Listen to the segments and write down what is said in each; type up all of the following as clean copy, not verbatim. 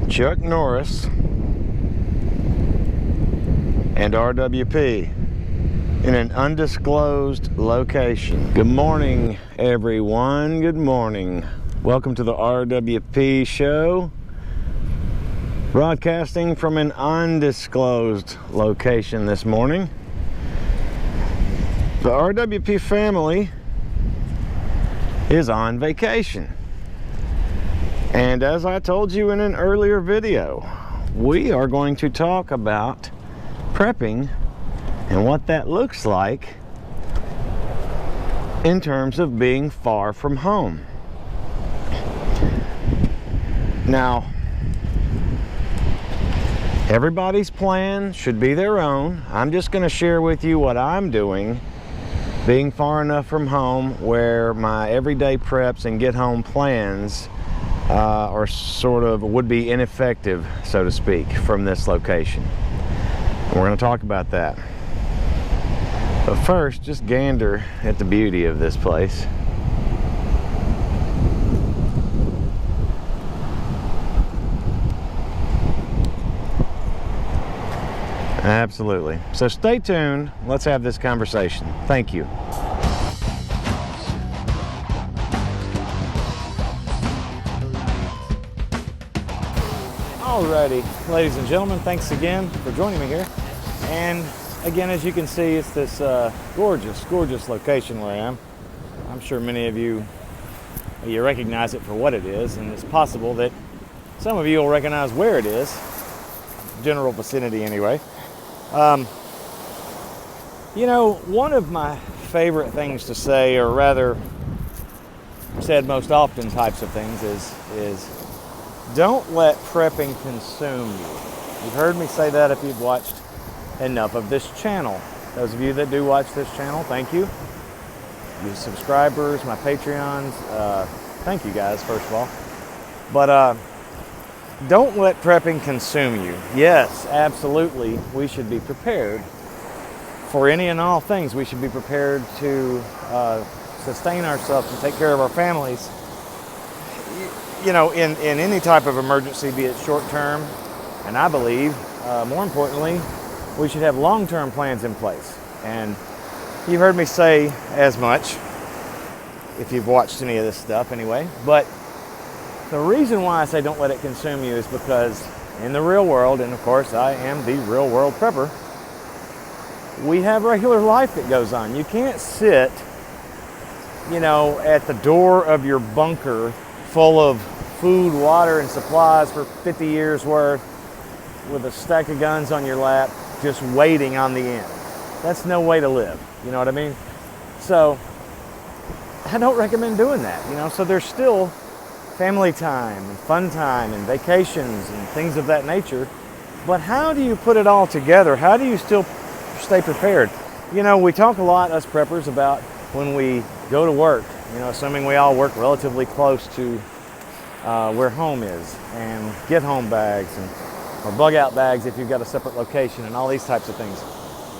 Chuck Norris and RWP in an undisclosed location. Good morning, everyone. Good morning. Welcome to the RWP show, broadcasting from an undisclosed location this morning. The RWP family is on vacation. And as I told you in an earlier video, we are going to talk about prepping and what that looks like in terms of being far from home. Now, everybody's plan should be their own. I'm just going to share with you what I'm doing, being far enough from home where my everyday preps and get home plans are sort of would be ineffective, so to speak, from this location. And we're going to talk about that. But first, just gander at the beauty of this place. Absolutely. So stay tuned. Let's have this conversation. Thank you. Alrighty, ladies and gentlemen, thanks again for joining me here. And again, as you can see, it's this gorgeous location where I am. I'm sure many of you recognize it for what it is, and it's possible that some of you will recognize where it is, general vicinity anyway. You know, one of my favorite things to say, or rather said most often types of things, is don't let prepping consume you. You've heard me say that if you've watched enough of this channel. Those of you that do watch this channel, thank you. You subscribers, my Patreons, thank you guys, first of all. But don't let prepping consume you. Yes, absolutely, we should be prepared for any and all things. We should be prepared to sustain ourselves and take care of our families. You know, in any type of emergency, be it short term, and I believe, more importantly, we should have long-term plans in place. And you've heard me say as much, if you've watched any of this stuff anyway. But the reason why I say don't let it consume you is because in the real world, and of course I am the real world prepper, we have regular life that goes on. You can't sit, you know, at the door of your bunker full of food, water, and supplies for 50 years worth with a stack of guns on your lap, just waiting on the end. That's no way to live, you know what I mean? So I don't recommend doing that, you know. So there's still family time and fun time and vacations and things of that nature. But how do you put it all together? How do you still stay prepared? You know, we talk a lot, us preppers, about when we go to work, you know, assuming we all work relatively close to where home is, and get home bags or bug out bags if you've got a separate location, and all these types of things.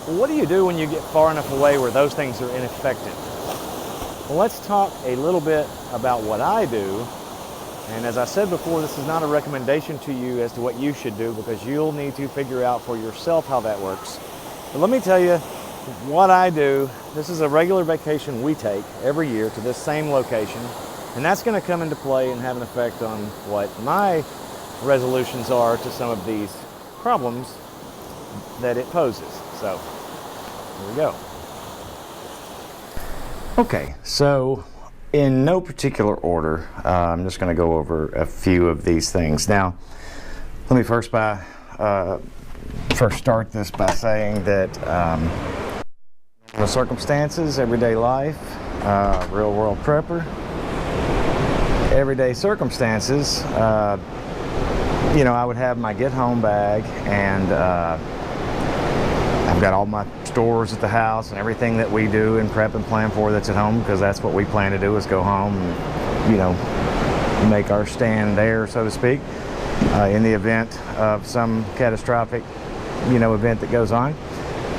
Well, what do you do when you get far enough away where those things are ineffective? Well, let's talk a little bit about what I do. And as I said before, this is not a recommendation to you as to what you should do, because you'll need to figure out for yourself how that works. But let me tell you what I do. This is a regular vacation we take every year to this same location, and that's going to come into play and have an effect on what my resolutions are to some of these problems that it poses. So here we go. Okay, so in no particular order, I'm just going to go over a few of these things. Now, let me first start this by saying that the circumstances, everyday life, real world prepper, everyday circumstances, you know, I would have my get home bag, and I've got all my stores at the house and everything that we do and prep and plan for that's at home, because that's what we plan to do, is go home and, you know, make our stand there, so to speak, in the event of some catastrophic, you know, event that goes on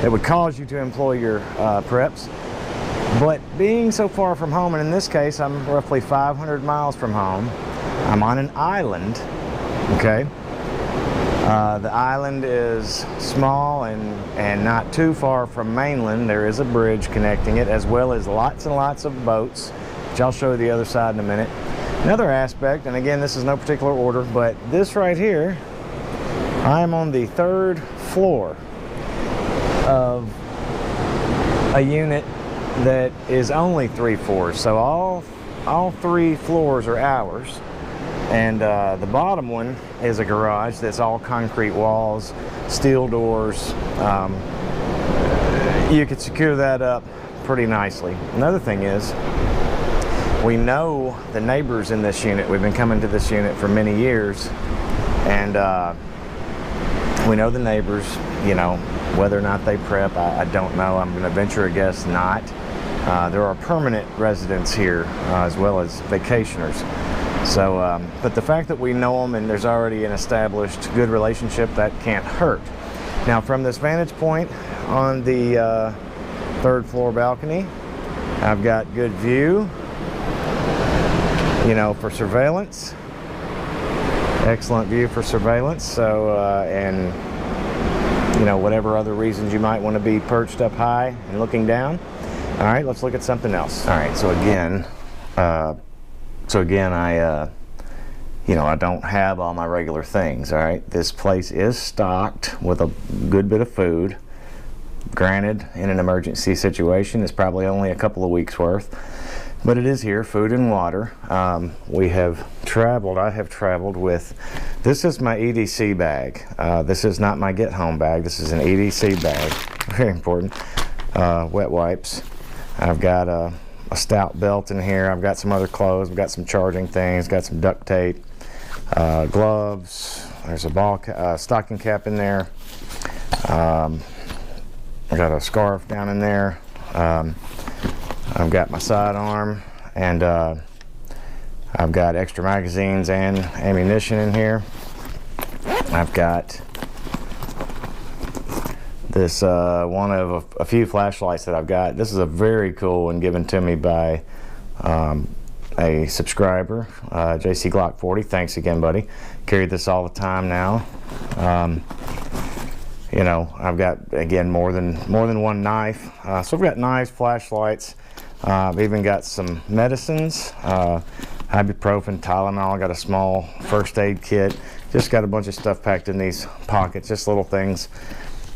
that would cause you to employ your preps. But being so far from home, and in this case I'm roughly 500 miles from home, I'm on an island, okay? The island is small and not too far from mainland. There is a bridge connecting it, as well as lots and lots of boats, which I'll show you the other side in a minute. Another aspect, and again, this is no particular order, but this right here, I am on the 3rd floor of a unit that is only 3 floors. So all 3 floors are ours. And the bottom one is a garage that's all concrete walls, steel doors. You could secure that up pretty nicely. Another thing is, we know the neighbors in this unit. We've been coming to this unit for many years, and we know the neighbors. You know, whether or not they prep, I don't know. I'm going to venture a guess not. There are permanent residents here as well as vacationers. So, but the fact that we know them and there's already an established good relationship, that can't hurt. Now, from this vantage point on the 3rd floor balcony, I've got good view, you know, for surveillance. Excellent view for surveillance. So, and you know, whatever other reasons you might want to be perched up high and looking down. All right, let's look at something else. All right, so again, you know, I don't have all my regular things, all right? This place is stocked with a good bit of food. Granted, in an emergency situation, it's probably only a couple of weeks worth, but it is here, food and water. I have traveled with, this is my EDC bag. This is not my get home bag. This is an EDC bag, very important. Wet wipes. I've got a stout belt in here. I've got some other clothes. I've got some charging things. Got some duct tape, gloves. There's a stocking cap in there. I got a scarf down in there. I've got my sidearm, and I've got extra magazines and ammunition in here. I've got this one of a few flashlights that I've got. This is a very cool one given to me by a subscriber, JC Glock 40. Thanks again, buddy. Carry this all the time now. You know, I've got, again, more than one knife. So I've got knives, flashlights. I've even got some medicines, ibuprofen, Tylenol. I got a small first aid kit. Just got a bunch of stuff packed in these pockets, just little things.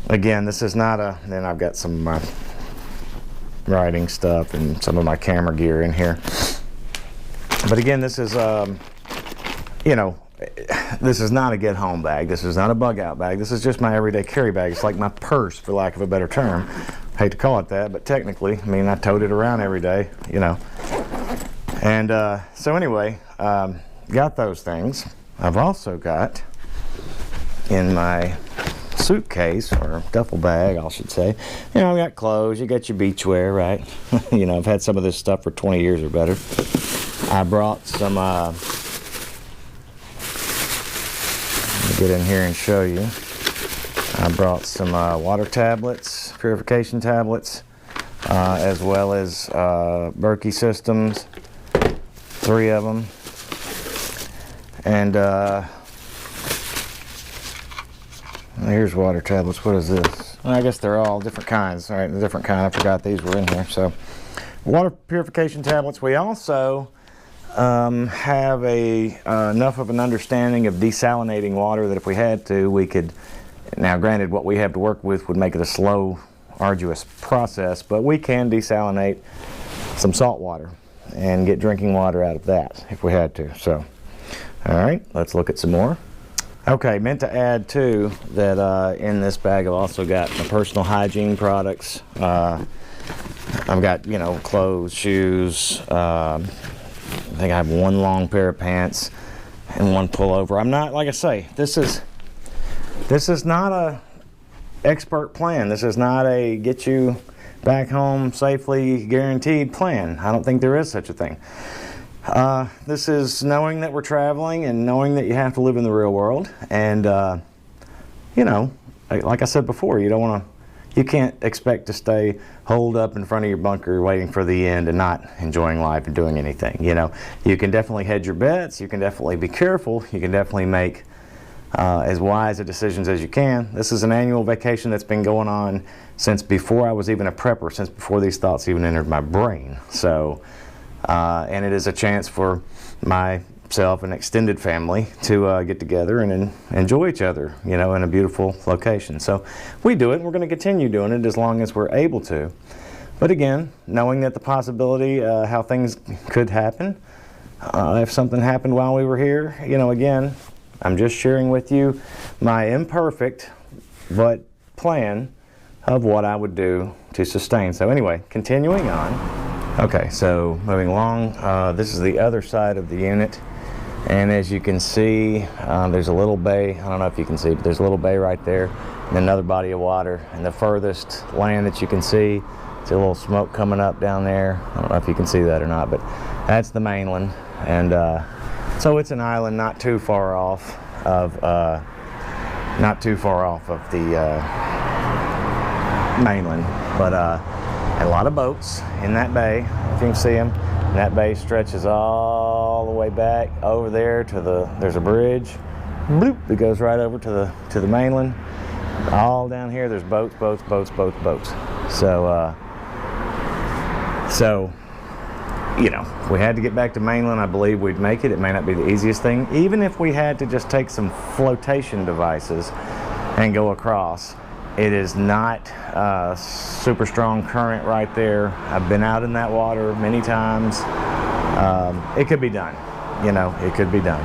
Again, this is not a, then I've got some of my writing stuff and some of my camera gear in here. But again, this is, you know, this is not a get home bag. This is not a bug out bag. This is just my everyday carry bag. It's like my purse, for lack of a better term. Hate to call it that, but technically, I mean, I tote it around every day, you know. And so anyway, got those things. I've also got in my suitcase, or duffel bag, I should say, you know, I've got clothes, you got your beachwear, right? You know, I've had some of this stuff for 20 years or better. I brought some, let me get in here and show you. I brought some water tablets, purification tablets, as well as Berkey systems, 3 of them. And here's water tablets. What is this? Well, I guess they're all different kinds. All right, the different kind. I forgot these were in here. So, water purification tablets. We also have enough of an understanding of desalinating water that if we had to, we could. Now, granted, what we have to work with would make it a slow, arduous process, but we can desalinate some salt water and get drinking water out of that if we had to. So, all right, let's look at some more. Okay, meant to add too that in this bag I've also got my personal hygiene products. I've got, you know, clothes, shoes. I think I have one long pair of pants and one pullover. I'm not, like I say, this is not a expert plan. This is not a get you back home safely guaranteed plan. I don't think there is such a thing. This is knowing that we're traveling and knowing that you have to live in the real world. And, you know, like I said before, you can't expect to stay holed up in front of your bunker waiting for the end and not enjoying life and doing anything. You know, you can definitely hedge your bets. You can definitely be careful. You can definitely make as wise of decisions as you can. This is an annual vacation that's been going on since before I was even a prepper, since before these thoughts even entered my brain. So, and it is a chance for myself and extended family to get together and enjoy each other, you know, in a beautiful location. So we do it, and we're going to continue doing it as long as we're able to. But again, knowing that the possibility how things could happen, if something happened while we were here, you know, again, I'm just sharing with you my imperfect but plan of what I would do to sustain. So anyway, continuing on. Okay, so moving along, this is the other side of the unit, and as you can see, there's a little bay. I don't know if you can see, but there's a little bay right there, and another body of water, and the furthest land that you can see, see a little smoke coming up down there. I don't know if you can see that or not, but that's the mainland. And so it's an island not too far off of the mainland, but a lot of boats in that bay, if you can see them. And that bay stretches all the way back over there to there's a bridge, bloop, that goes right over to the mainland. All down here there's boats. So you know, if we had to get back to mainland, I believe we'd make it. It may not be the easiest thing. Even if we had to just take some flotation devices and go across, it is not super strong current right there. I've been out in that water many times. It could be done. You know, it could be done.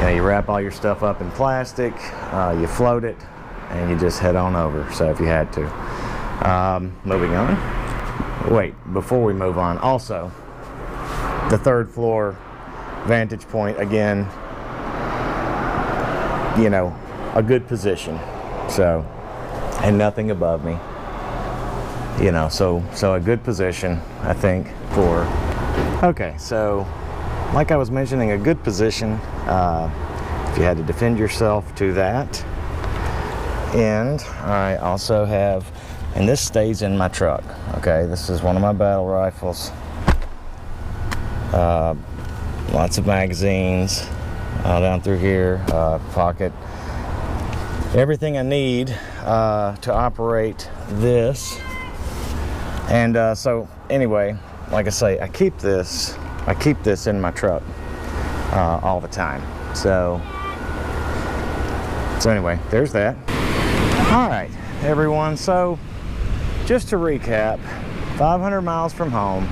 You know, you wrap all your stuff up in plastic, you float it, and you just head on over, so if you had to. Moving on. Wait, before we move on, also, the third floor vantage point, again, you know, a good position. So, and nothing above me. You know, so a good position, I think, for, okay, so like I was mentioning, a good position, if you had to defend yourself to that. And I also have, and this stays in my truck, okay? This is one of my battle rifles. Lots of magazines down through here, pocket. Everything I need to operate this. And so anyway, like I say, I keep this in my truck all the time. So anyway, there's that. All right, everyone, so just to recap, 500 miles from home,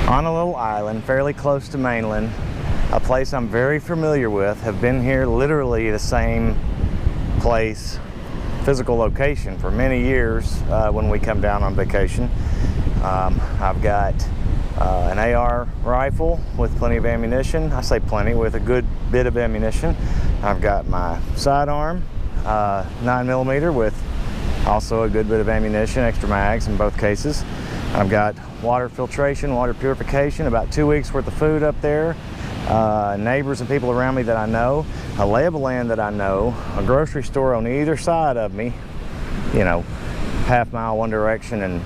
on a little island fairly close to mainland, a place I'm very familiar with, have been here literally the same place, physical location for many years when we come down on vacation. I've got an AR rifle with plenty of ammunition. I say plenty, with a good bit of ammunition. I've got my sidearm, 9mm, with also a good bit of ammunition, extra mags in both cases. I've got water filtration, water purification, about 2 weeks worth of food up there, neighbors and people around me that I know, a lay of the land that I know, a grocery store on either side of me, you know, half mile one direction and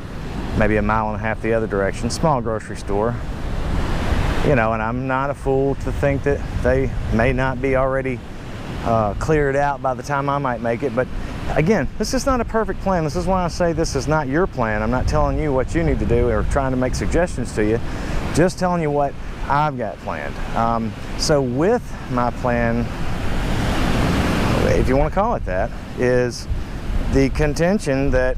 maybe a mile and a half the other direction, small grocery store. You know, and I'm not a fool to think that they may not be already cleared out by the time I might make it, but again, this is not a perfect plan. This is why I say this is not your plan. I'm not telling you what you need to do or trying to make suggestions to you, just telling you what I've got planned. So with my plan, if you want to call it that, is the contention that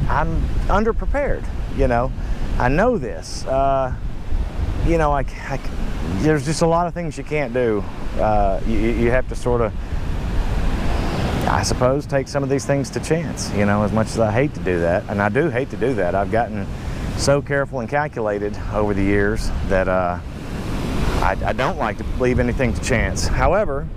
I'm underprepared. You know, I know this. You know, there's just a lot of things you can't do. You have to sort of, I suppose, take some of these things to chance, you know, as much as I hate to do that, and I do hate to do that. I've gotten so careful and calculated over the years that I don't like to leave anything to chance. However,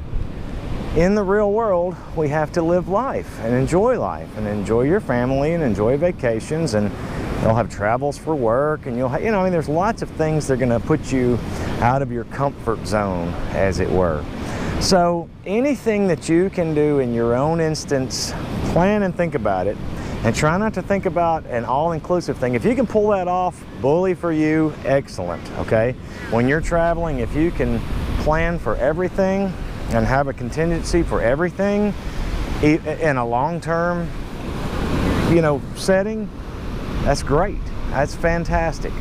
in the real world, we have to live life and enjoy your family and enjoy vacations, and you'll have travels for work, and you'll, you know, I mean, there's lots of things that are going to put you out of your comfort zone, as it were. So anything that you can do in your own instance, plan and think about it, and try not to think about an all-inclusive thing. If you can pull that off, bully for you, excellent, okay? When you're traveling, if you can plan for everything and have a contingency for everything in a long-term, you know, setting, that's great. That's fantastic.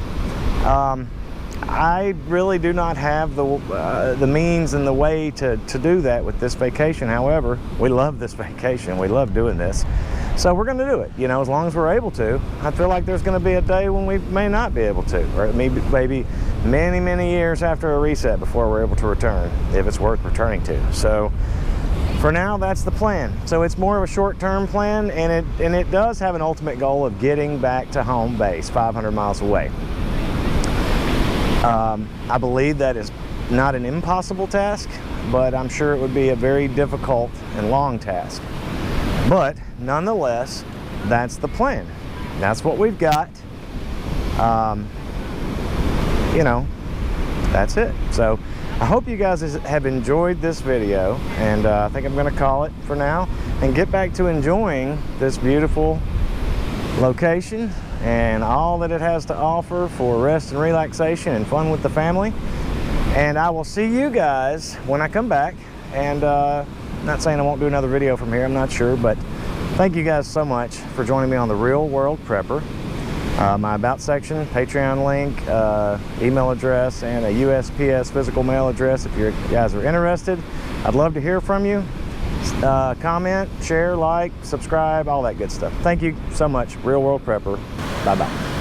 I really do not have the means and the way to do that with this vacation. However, we love this vacation. We love doing this. So we're going to do it, you know, as long as we're able to. I feel like there's going to be a day when we may not be able to, or maybe many, many years after a reset before we're able to return, if it's worth returning to. So for now, that's the plan. So it's more of a short-term plan, and it does have an ultimate goal of getting back to home base, 500 miles away. I believe that is not an impossible task, but I'm sure it would be a very difficult and long task. But nonetheless, that's the plan. That's what we've got. You know, that's it. So I hope you guys have enjoyed this video, and I think I'm going to call it for now and get back to enjoying this beautiful location and all that it has to offer for rest and relaxation and fun with the family. And I will see you guys when I come back. And not saying I won't do another video from here, I'm not sure, but thank you guys so much for joining me on The Real World Prepper. My About section, Patreon link, email address, and a USPS physical mail address if you guys are interested. I'd love to hear from you. Comment, share, like, subscribe, all that good stuff. Thank you so much. Real World Prepper. Bye-bye.